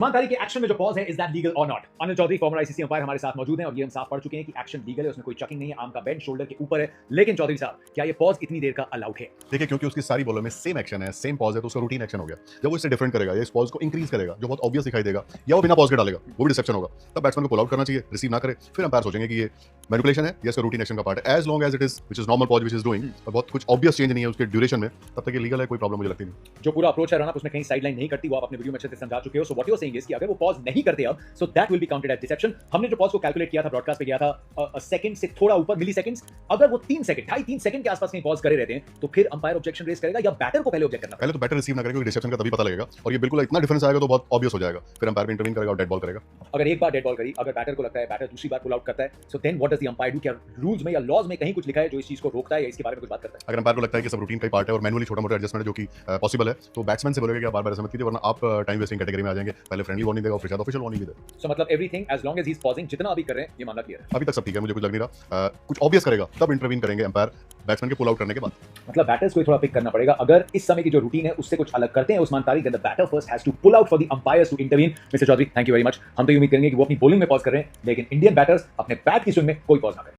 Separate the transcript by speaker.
Speaker 1: ईमानदारी के एक्शन में जो पॉज है इज दैट लीगल और not. Anil Chaudhary former ICC umpire हमारे साथ मौजूद हैं और ये हम साफ पढ़ चुके हैं कि एक्शन लीगल है, उसमें कोई चकिंग नहीं है, आर्म का बेंड शोल्डर के ऊपर है। लेकिन चौधरी साहब, क्या ये पॉज इतनी देर का अलाउड है?
Speaker 2: देखिए, क्योंकि उसकी सारी बॉलों में सेम एक्शन है, सेम पॉज है, तो उसका रूटीन एक्शन हो गया। जब वो इससे डिफरेंट करेगा या इस पॉज को इंक्रीज करेगा जो बहुत ऑब्वियस दिखाई देगा, या वो बिना पॉज के डालेगा, वो भी डिसेप्शन होगा। तब बैट्समैन को पुल आउट करना चाहिए, रिसीव ना करे, फिर अंपायर सोचेंगे कि ये मैनिपुलेशन है या इसका रूटीन एक्शन का पार्ट है। As long as it is which is normal pause which is doing, और बहुत कुछ ऑब्वियस चेंज नहीं है उसके ड्यूरेशन में, तब तक ये लीगल है, कोई प्रॉब्लम मुझे लगती नहीं।
Speaker 1: जो पूरा अप्रोच है रनअप उसमें कहीं साइड लाइन नहीं करती, वो आप अपने वीडियो में अच्छे से समझा चुके हो। So what you are saying is कि अगर वो पॉज नहीं करते अब, so that will be counted as deception. हमने जो पॉज को कैलकुलेट किया था, ब्रॉडकास्ट पे किया था सेकंड से थोड़ा ऊपर, मिली सेकंड्स। अगर वो 3 सेकंड, 2.5-3 सेकंड के आसपास कहीं पॉज करे रहते हैं, तो फिर अंपायर ऑब्जेक्शन रेज करेगा या बैटर को पहले ऑब्जेक्ट करना?
Speaker 2: पहले तो बैटर रिसीव ना करेगा, डिसेप्शन का तभी पता लगेगा, और ये बिल्कुल इतना डिफरेंस आएगा तो बहुत ऑब्वियस हो जाएगा। फिर अंपायर भी इंटरवीन करेगा और डेड बॉल करेगा।
Speaker 1: अगर एक बार डेड बॉल करी, अगर बैटर को लगता है बैटर दूसरी बार पुल आउट करता है, so then what does the umpire do? क्या रूल्स में या लॉज में कहीं कुछ लिखा है जो इस चीज को रोकता है या इसके बारे में कुछ बात करता है?
Speaker 2: अगर अंपायर को लगता है कि सब रूटीन का ही पार्ट है और मैनुअली छोटा मोटा एडजस्टमेंट है जो कि पॉसिबल है, तो बैट्समैन से बोलेगा कि आप बार-बार ऐसा मत कीजिए, वरना आप टाइम वेस्टिंग कैटेगरी में आ जाएंगे। पहले फ्रेंडली वार्निंग देगा और फिर ऑफिशियल वार्निंग भी देगा।
Speaker 1: सो मतलब everything as long as he is pausing, जितना अभी कर रहे हैं ये मामला क्लियर है।
Speaker 2: अभी तक सब ठीक है, मुझे कुछ लग नहीं रहा। कुछ ऑब्वियस करेगा तब इंटरवीन करेंगे अंपायर, बैट्समैन के पुल आउट करने के बाद।
Speaker 1: मतलब बैटर्स को थोड़ा पिक करना पड़ेगा। अगर इस समय की जो रूटीन है उससे कुछ अलग करते हैं Usman Tariq, then the batter first has to pull out for the umpires to intervene. Mister Chaudhary, thank you very much. हम तो ये उम्मीद करेंगे कि वो अपनी बॉलिंग में पॉज कर रहे हैं, लेकिन इंडियन बैटर्स अपने बैट की स्विंग में कोई पॉज ना करें।